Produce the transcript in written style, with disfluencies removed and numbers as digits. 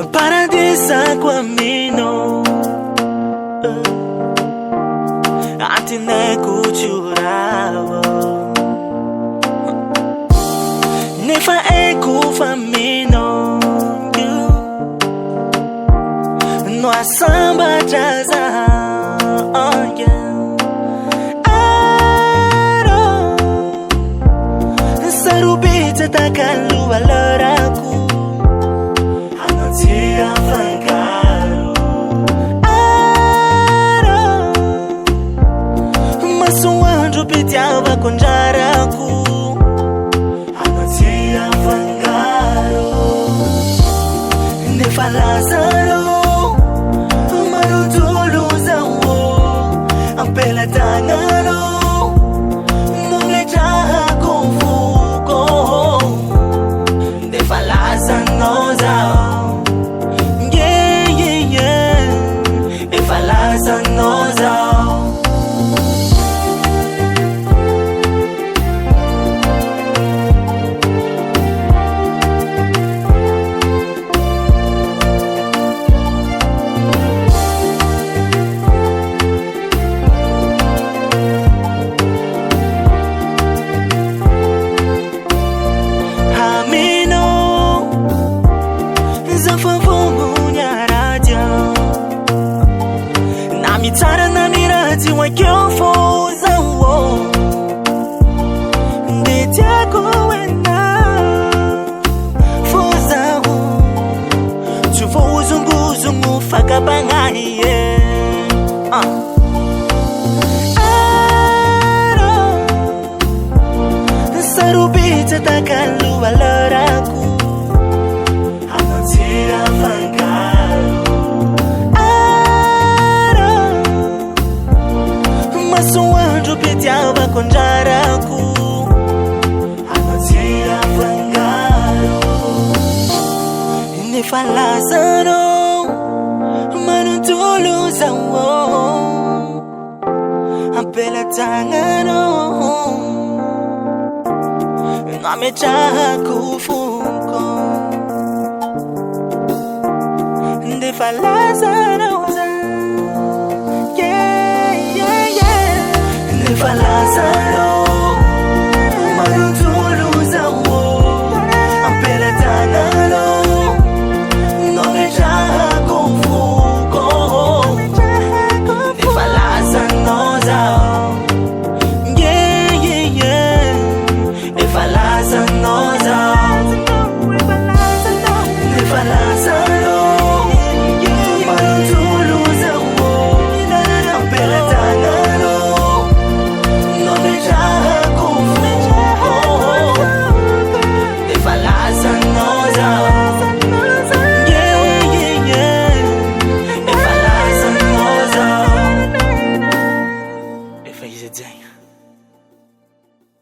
paradisa kwa mino atine kuchuravo nefa ekufa mino no asamba jaza sarubita takalu valoraku anotia fangaro masuanjo pitiava konjaraku anotia fangaro nefalazaro marutuluzawo ampela tangaro Mitara na mirati wa kyofoza wo ndetiako wena foza wo tufo uzunguzungu faka bangaye sarubita takalu valoraku anotia fangaro masuanjo pitiava konjaraku anotia fangaro nefalazano manutuluzawo ampela tangano namechakufuko nefalazano Falazaro